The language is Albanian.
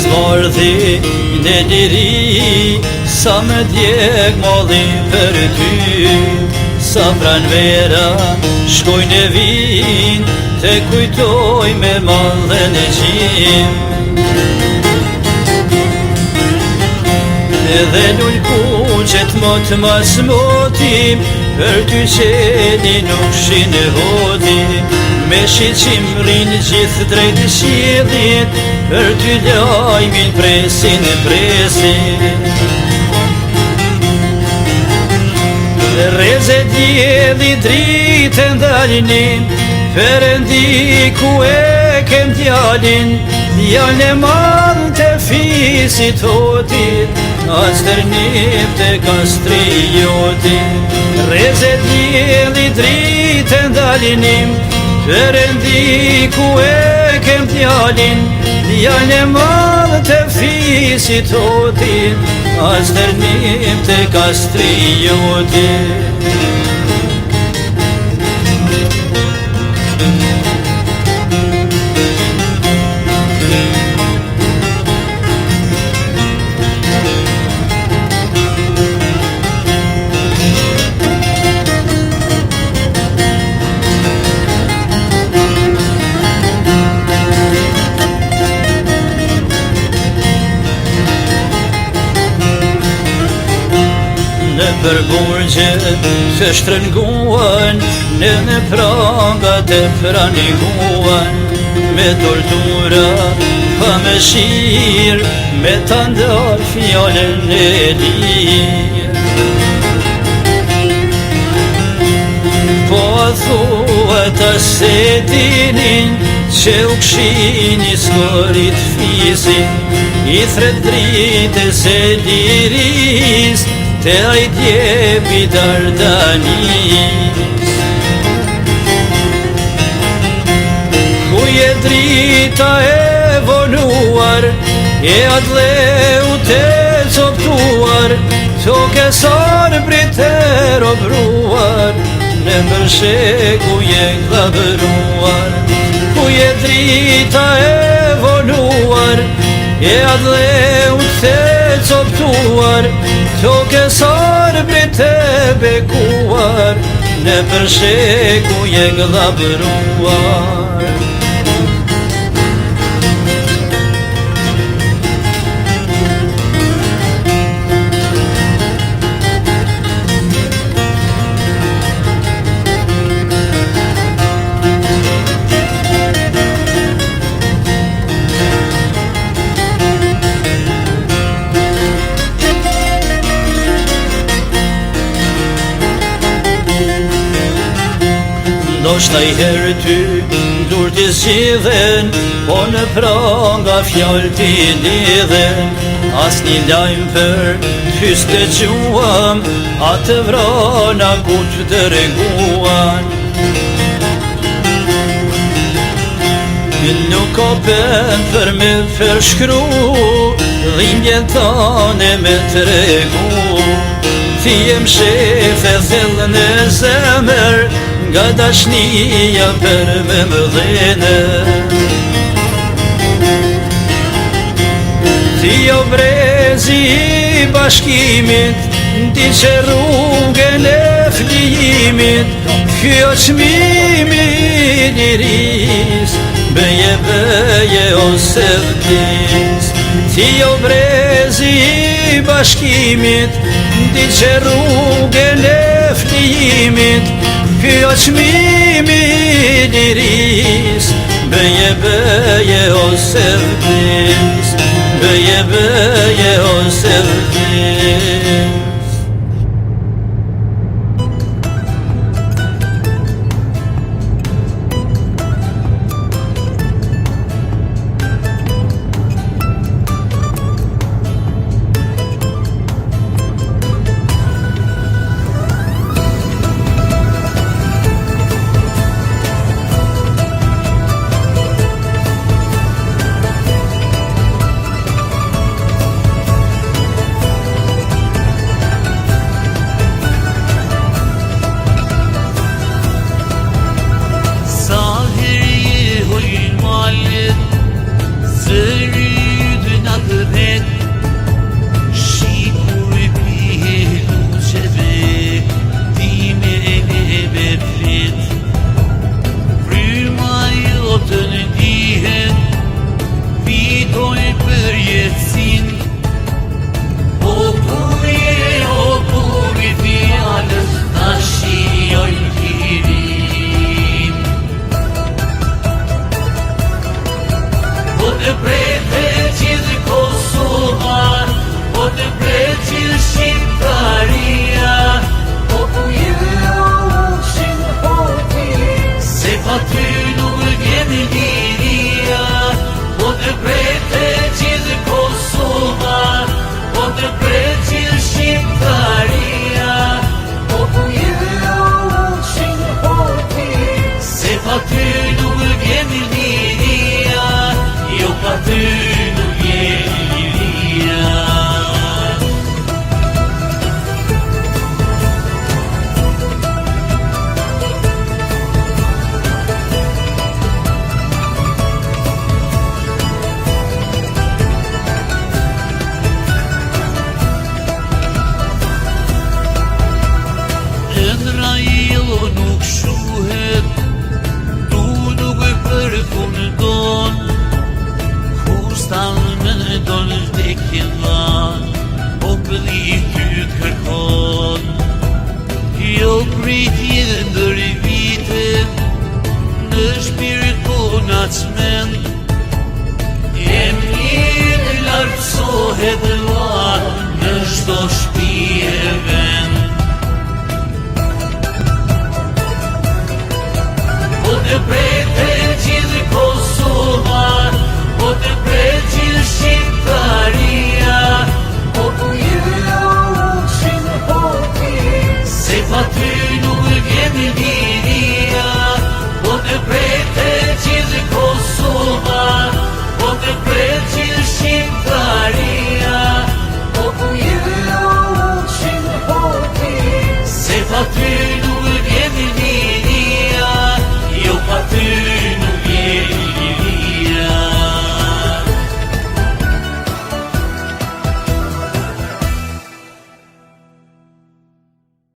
zbardhi në liri, sa më djeg molli për ty. Sa pranvera shkojnë e vin, te kujtoj me mallën e gjim. Edhe lull kuqet mot mas motim, për ty qeni nuk shine hodim. Me shiqim rinë gjithë drejt qiellit, për ty lajmin presin e presin. Reze djeli dritë ndalinin, Perëndi ku e kem djalin, janë e madh të fisit hotit, as tërnip të kastriotit. Reze djeli dritë ndalinim, Perëndi ku e kem djalin, janë e madh të fisit hotit, as tërnip të kastriotit. Në përburgje të shtrënguan, në prangat e praniguan, me tortura pa me shirë, me të ndar fjallën e lirë. Po a thua ta se dinin, që u kshin i skorit fisin, i thret drites e liris, te ai djepi Dardanis. Ku je drita e vonuar, e adleu te coptuar, toke sarbrit e robruar, në mbërshe ku je glavëruar. Ku je drita e vonuar, e adleu te coptuar, toke sarbrit e bekuar, në përshe ku je glavëruar. Ndoshta i herë ty dur t'i zgjidhen, po në pranga fjallë t'i lidhen. As një lajmë për ty s'te gjuam, atë vrana ku të dërguan. Nuk o pen për me përshkru, dhimbjen tane me të regu. Ti jem shefe thellën e zemër, nga dashnia për me më dhene. Ti o brezi i bashkimit, di që rrugën e flijimit, kjo çmimi i liris, bëje ose vdis. Ti o brezi i bashkimit, di që rrugën e flijimit, kjo çmimi i liris, bëje ose vdis, bëje ose vdis. të prete gjithë Kosova, po të prete gjithë Shqiptaria, po ku ushin hoti, se pa ty nuk vjen liria, po të prete gjithë Kosova, po të prete gjithë Shqiptaria, po ku ushin hoti, se pa ty nuk vjen liria, jo pa ty nuk vjen liria. Ëndra ilo nuk shuhet, tu nuk përfundon, kur stanë me donë vdekjen dhan, populli ty kërkon. Jo pritje ndër vite, në shpirt po nacmen, emrin lartësohet dhan, në çdo shtëpi e vend. Po të